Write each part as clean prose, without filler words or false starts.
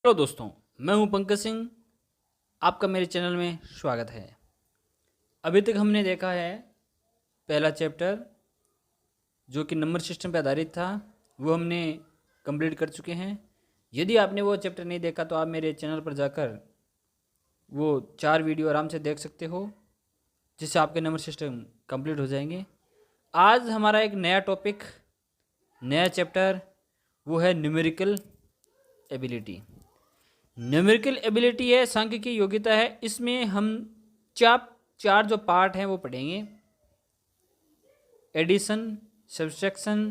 Hello दोस्तों, मैं हूं पंकज सिंह। आपका मेरे चैनल में स्वागत है। अभी तक हमने देखा है पहला चैप्टर जो कि नंबर सिस्टम पर आधारित था, वो हमने कंप्लीट कर चुके हैं। यदि आपने वो चैप्टर नहीं देखा तो आप मेरे चैनल पर जाकर वो 4 वीडियो आराम से देख सकते हो, जिससे आपके नंबर सिस्टम कंप्लीट हो जाएंगे। आज हमारा एक नया टॉपिक, नया चैप्टर, वो है न्यूमेरिकल एबिलिटी। न्यूमेरिकल एबिलिटी है, सांख्यिकी योग्यता है। इसमें हम चार जो पार्ट हैं वो पढ़ेंगे। एडिशन, सब्सट्रैक्शन,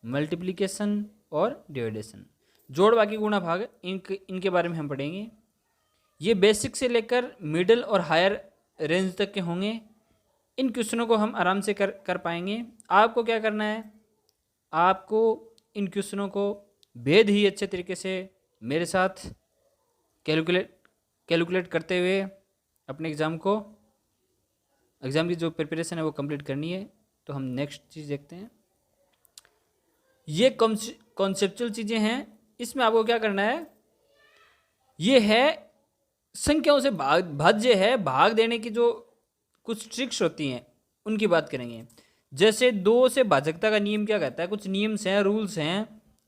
मल्टीप्लिकेशन और डिविडेशन, जोड़ बाकी गुणा भाग, इनके बारे में हम पढ़ेंगे। ये बेसिक से लेकर मिडिल और हायर रेंज तक के होंगे। इन क्वेश्चनों को हम आराम से कर पाएंगे। आपको क्या करना है, आपको इन क्वेश्चनों को बेहद ही अच्छे तरीके से मेरे साथ कैलकुलेट करते हुए अपने एग्ज़ाम की जो प्रिपरेशन है वो कंप्लीट करनी है। तो हम नेक्स्ट चीज़ देखते हैं। ये कॉन्सेप्चुअल चीज़ें हैं। इसमें आपको क्या करना है, ये है संख्याओं से भाज्य है, भाग देने की जो कुछ ट्रिक्स होती हैं उनकी बात करेंगे। जैसे 2 से भाजकता का नियम क्या कहता है, कुछ नियम्स हैं,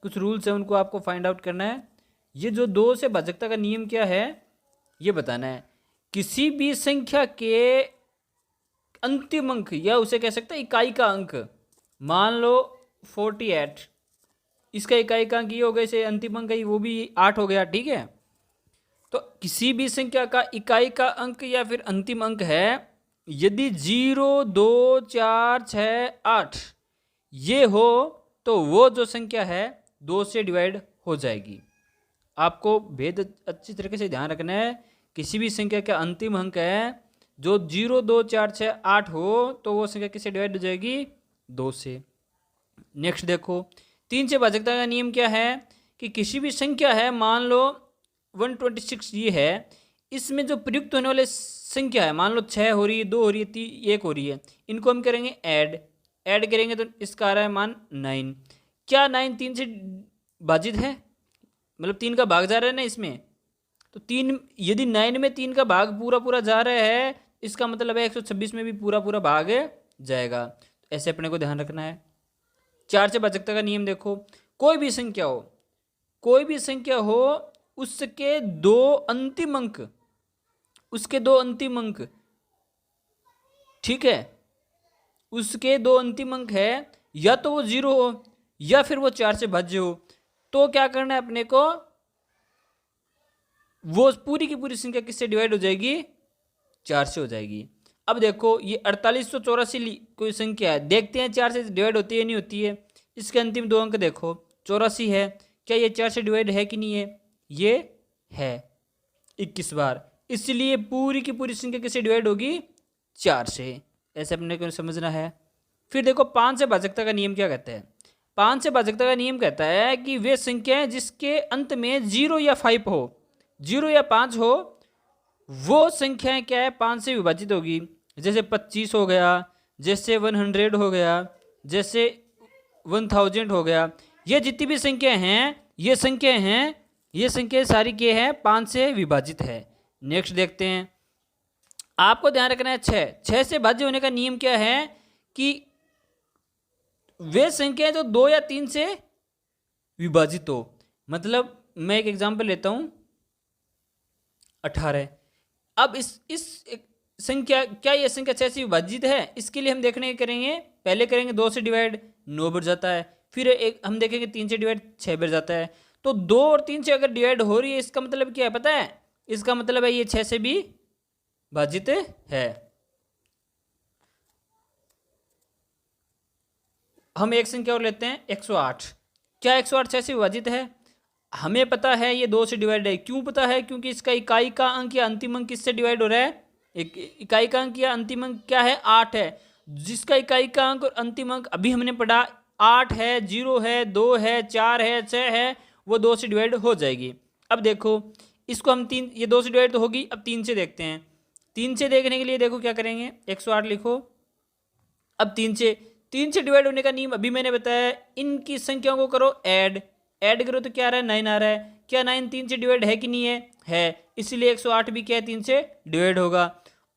कुछ रूल्स हैं, उनको आपको फाइंड आउट करना है। ये जो 2 से भाजकता का नियम क्या है ये बताना है। किसी भी संख्या के अंतिम अंक, या उसे कह सकते हैं इकाई का अंक, मान लो 48, इसका इकाई का अंक ये हो गया, इसे अंतिम अंक वो भी 8 हो गया, ठीक है। तो किसी भी संख्या का इकाई का अंक या फिर अंतिम अंक है, यदि 0, 2, 4, 6, 8 ये हो तो वो जो संख्या है 2 से डिवाइड हो जाएगी। आपको भेद अच्छी तरीके से ध्यान रखना है। किसी भी संख्या का अंतिम अंक है जो 0, 2, 4, 6, 8 हो तो वो संख्या किससे डिवाइड हो जाएगी, 2 से। नेक्स्ट देखो, 3 से भाजकता का नियम क्या है कि किसी भी संख्या है, मान लो 126 ये है, इसमें जो प्रयुक्त होने वाले संख्या है, मान लो 6 हो रही है, 2 हो रही है, 1 हो रही है, इनको हम करेंगे ऐड करेंगे तो इसका आ रहा है मान 9। क्या 9 3 से भाजित है, मतलब 3 का भाग जा रहा है ना इसमें, तो 3, यदि 9 में 3 का भाग पूरा जा रहा है, इसका मतलब है 126 में भी पूरा भाग जाएगा। ऐसे अपने को ध्यान रखना है। 4 से भाजकता का नियम देखो, कोई भी संख्या हो उसके दो अंतिम अंक, ठीक है, उसके 2 अंतिम अंक है, या तो वो 0 हो या फिर वो 4 से भाज्य हो, तो क्या करना है अपने को, वो पूरी की पूरी संख्या किससे डिवाइड हो जाएगी, 4 से हो जाएगी। अब देखो ये 4884 कोई संख्या है, देखते हैं 4 से डिवाइड होती है नहीं होती है। इसके अंतिम 2 अंक देखो, 84 है, क्या ये 4 से डिवाइड है कि नहीं है, ये है 21 बार, इसलिए पूरी की पूरी संख्या किससे डिवाइड होगी, 4 से। ऐसे अपने को समझना है। फिर देखो 5 से भाजकता का नियम क्या कहता है। 5 से भाजकता का नियम कहता है कि वे संख्याएं जिसके अंत में 0 या 5 हो, 0 या 5 हो, वो संख्याएं क्या है, 5 से विभाजित होगी। जैसे 25 हो गया, जैसे 100 हो गया, जैसे 1000 हो गया। ये जितनी भी संख्या हैं, ये संख्याएं सारी क्या है, 5 से विभाजित है। नेक्स्ट देखते हैं, आपको ध्यान रखना है 6 से भाज्य होने का नियम क्या है कि वे संख्याएं जो 2 या 3 से विभाजित हो। मतलब मैं एक एग्जांपल लेता हूं, 18। अब इस संख्या, क्या यह संख्या 6 से विभाजित है, इसके लिए हम देखने करेंगे, पहले करेंगे 2 से डिवाइड, 9 बढ़ जाता है। फिर एक हम देखेंगे 3 से डिवाइड, 6 बढ़ जाता है। तो 2 और 3 से अगर डिवाइड हो रही है, इसका मतलब क्या है पता है, इसका मतलब है ये 6 से भी भाजित है। हम एक संख्या और लेते हैं 108। क्या 108 6 से विभाजित है, हमें पता है ये 2 से डिवाइड है। क्यों पता है, क्योंकि इसका इकाई का अंक या अंतिम अंक किससे डिवाइड हो रहा है, इकाई का अंक या अंतिम अंक क्या है, 8 है, जिसका इकाई का अंक और अंतिम अंक अभी हमने पढ़ा 8 है, 0 है, 2 है, 4 है, 6 है, वो 2 से डिवाइड हो जाएगी। अब देखो इसको हम 3, ये 2 से डिवाइड तो होगी, अब 3 से देखते हैं। 3 से देखने के लिए देखो क्या करेंगे, 108 लिखो। अब 3 से डिवाइड होने का नियम अभी मैंने बताया, इनकी संख्याओं को करो ऐड, ऐड करो तो क्या आ रहा है 9 आ रहा है। क्या 9 3 से डिवाइड है कि नहीं है इसलिए 108 भी क्या है 3 से डिवाइड होगा।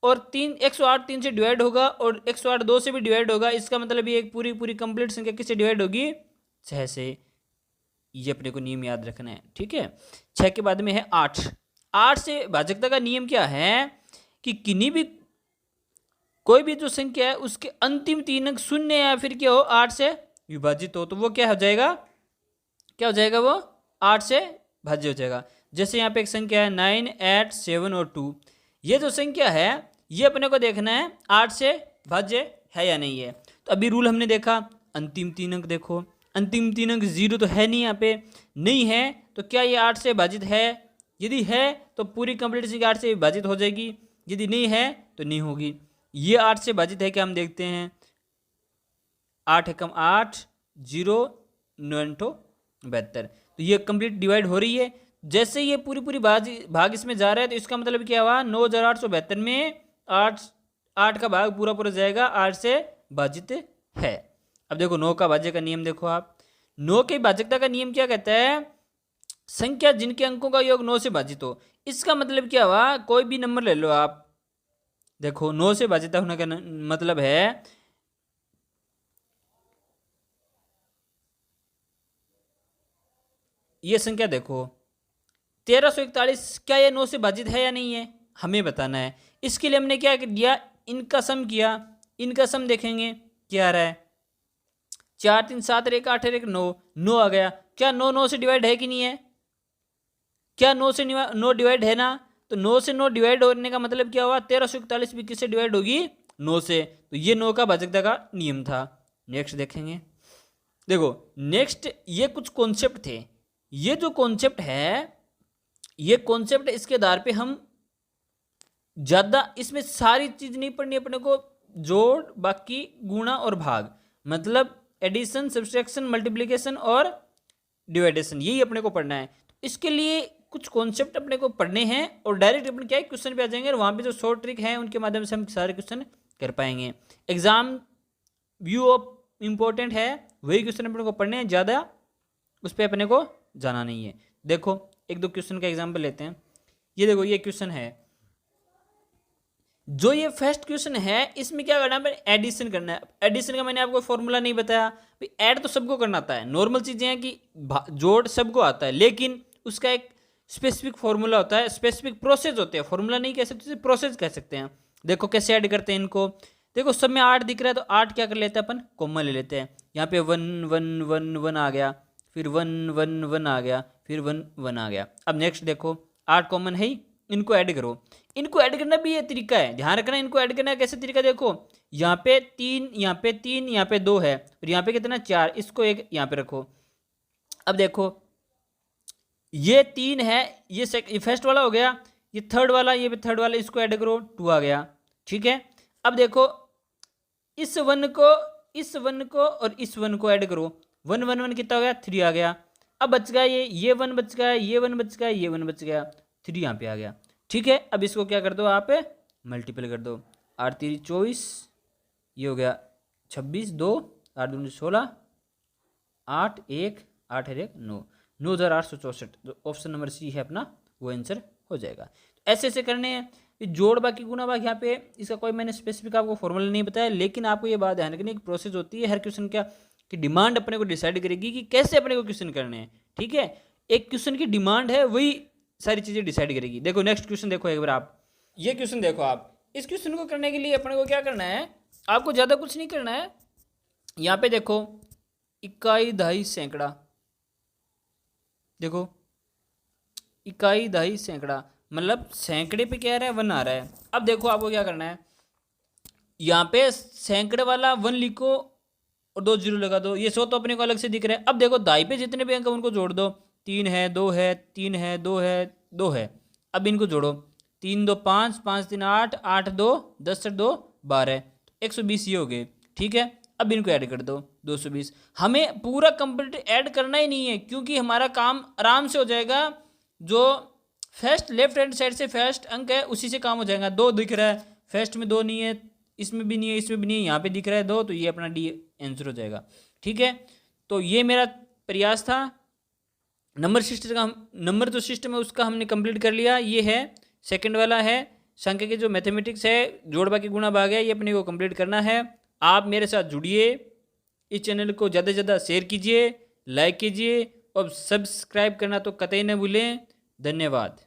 और 108 3 से डिवाइड होगा और 108 2 से भी डिवाइड होगा। इसका मतलब ये एक पूरी पूरी कंप्लीट संख्या किससे डिवाइड होगी 6 से। ये अपने को नियम याद रखना है, ठीक है। 6 के बाद में है 8। 8 से भाजकता का नियम क्या है कि किन्हीं भी कोई भी जो संख्या है उसके अंतिम 3 अंक शून्य या फिर क्या हो 8 से विभाजित हो तो वो क्या हो जाएगा, क्या हो जाएगा वो 8 से भाज्य हो जाएगा। जैसे यहाँ पे एक संख्या है 9 8 7 और 2। ये जो संख्या है ये अपने को देखना है 8 से भाज्य है या नहीं है। तो अभी रूल हमने देखा, अंतिम 3 अंक देखो, अंतिम 3 अंक 0 तो है नहीं, यहाँ पे नहीं है तो क्या ये 8 से भाजित है। यदि है तो पूरी कंप्लीट संख्या 8 से विभाजित हो जाएगी, यदि नहीं है तो नहीं होगी। ये 8 से भाजित है क्या हम देखते हैं, 8 एकम 8 0 9 72। तो ये कंप्लीट डिवाइड हो रही है। जैसे ये पूरी पूरी भाग इसमें जा रहा है तो इसका मतलब क्या हुआ 9872 में 8 का भाग पूरा पूरा जाएगा 8 से भाजित है। अब देखो 9 का भाज्य का नियम देखो आप, 9 के भाजकता का नियम क्या कहता है, संख्या जिनके अंकों का योग 9 से भाजित हो। इसका मतलब क्या हुआ, कोई भी नंबर ले लो आप, देखो 9 से भाजित होने का मतलब है ये संख्या देखो 1341, क्या ये 9 से भाजित है या नहीं है हमें बताना है। इसके लिए हमने क्या किया, इनका सम किया, इनका सम देखेंगे क्या आ रहा है 4 3 7 1 8 1 9 9 आ गया। क्या 9 9 से डिवाइड है कि नहीं है, क्या 9 से 9 डिवाइड है ना, तो 9 से 9 डिवाइड होने का मतलब क्या हुआ 1341 भी किससे डिवाइड होगी 9 से। तो ये 9 का भाजकता का नियम था। नेक्स्ट देखेंगे, देखो नेक्स्ट ये कुछ कॉन्सेप्ट थे, ये जो कॉन्सेप्ट है ये कॉन्सेप्ट इसके आधार पे हम ज़्यादा इसमें सारी चीज़ नहीं पढ़नी अपने को, जोड़ बाकी गुणा और भाग, मतलब एडिशन सब्सट्रैक्शन मल्टीप्लिकेशन और डिवाइडेशन, यही अपने को पढ़ना है। तो इसके लिए कुछ कॉन्सेप्ट अपने को पढ़ने हैं और डायरेक्ट अपन क्या है क्वेश्चन पे आ जाएंगे और वहाँ पे जो शॉर्ट ट्रिक है उनके माध्यम से हम सारे क्वेश्चन कर पाएंगे। एग्जाम व्यू ऑफ इम्पोर्टेंट है, वही क्वेश्चन अपने को पढ़ने हैं, ज़्यादा उस पर अपने को जाना नहीं है। देखो एक दो क्वेश्चन का एग्जाम्पल लेते हैं। ये देखो ये क्वेश्चन है, जो ये फर्स्ट क्वेश्चन है इसमें क्या करना है, एडिशन करना है। एडिशन का मैंने आपको फॉर्मूला नहीं बताया, ऐड तो सबको करना आता है, नॉर्मल चीज़ें हैं कि जोड़ सबको आता है, लेकिन उसका एक स्पेसिफिक फॉर्मूला होता है, स्पेसिफिक प्रोसेस होते हैं, फॉर्मूला नहीं कह सकते प्रोसेस कह सकते हैं। देखो कैसे ऐड करते हैं इनको, देखो सब में 8 दिख रहा है तो 8 क्या कर लेते हैं अपन कॉमन ले लेते हैं। यहाँ पे 1 1 1 1 आ गया, फिर 1 1 1 आ गया, फिर 1 1 आ गया। अब नेक्स्ट देखो 8 कॉमन है ही, इनको ऐड करो। इनको ऐड करना भी ये तरीका है, ध्यान रखना इनको ऐड करना कैसे तरीका, देखो यहाँ पे 3 यहाँ पे 3 यहाँ पे 2 है और यहाँ पे कितना 4, इसको एक यहाँ पे रखो। अब देखो ये 3 है, ये फर्स्ट वाला हो गया, ये थर्ड वाला, ये भी थर्ड वाला, इसको ऐड करो 2 आ गया, ठीक है। अब देखो इस 1 को और इस 1 को ऐड करो, 1 1 1 कितना हो गया 3 आ गया। अब बच गया ये 1 बच गया, ये 1 बच गया, ये 1 बच गया, 3 यहाँ पे आ गया, ठीक है। अब इसको क्या कर दो आप मल्टीपल कर दो, 8 3 24, ये हो गया 26, 2 8 2 16, 8 1 8 1 9, 9864। जो ऑप्शन नंबर सी है अपना वो आंसर हो जाएगा। ऐसे ऐसे करने हैं, जोड़ बाकी गुना बाकी, यहाँ पे इसका कोई मैंने स्पेसिफिक आपको फॉर्मूला नहीं बताया, लेकिन आपको ये बात ध्यान रखनी एक प्रोसेस होती है हर क्वेश्चन का कि डिमांड अपने को डिसाइड करेगी कि कैसे अपने को क्वेश्चन करने हैं, ठीक है। एक क्वेश्चन की डिमांड है वही सारी चीज़ें डिसाइड करेगी। देखो नेक्स्ट क्वेश्चन देखो एक बार आप, ये क्वेश्चन देखो आप, इस क्वेश्चन को करने के लिए अपने को क्या करना है, आपको ज़्यादा कुछ नहीं करना है। यहाँ पे देखो इकाई दहाई सैकड़ा, देखो इकाई दहाई सैकड़ा मतलब सैकड़े पे क्या आ रहा है 1 आ रहा है। अब देखो आपको क्या करना है, यहाँ पे सैकड़े वाला 1 लिखो और 2 0 लगा दो, ये 100 तो अपने को अलग से दिख रहा है। अब देखो दाई पे जितने भी अंक उनको जोड़ दो, 3 है 2 है 3 है 2 है 2 है। अब इनको जोड़ो, 3 2 5 5 3 8 8 2 10 2 12, 120 ये हो गए, ठीक है। अब इनको ऐड कर दो 220। हमें पूरा कंप्लीट ऐड करना ही नहीं है क्योंकि हमारा काम आराम से हो जाएगा, जो फर्स्ट लेफ्ट हैंड साइड से फर्स्ट अंक है उसी से काम हो जाएगा। 2 दिख रहा है, फर्स्ट में 2 नहीं है, इसमें भी नहीं है, इसमें भी नहीं है, यहाँ पे दिख रहा है 2, तो ये अपना डी आंसर हो जाएगा, ठीक है। तो ये मेरा प्रयास था नंबर जो सिस्टम है उसका हमने कंप्लीट कर लिया। ये है सेकंड वाला है संख्या के जो मैथमेटिक्स है, जोड़ बाकी गुणा भाग है, ये अपने को कंप्लीट करना है। आप मेरे साथ जुड़िए, इस चैनल को ज़्यादा से ज़्यादा शेयर कीजिए, लाइक कीजिए और सब्सक्राइब करना तो कतई न भूलें। धन्यवाद।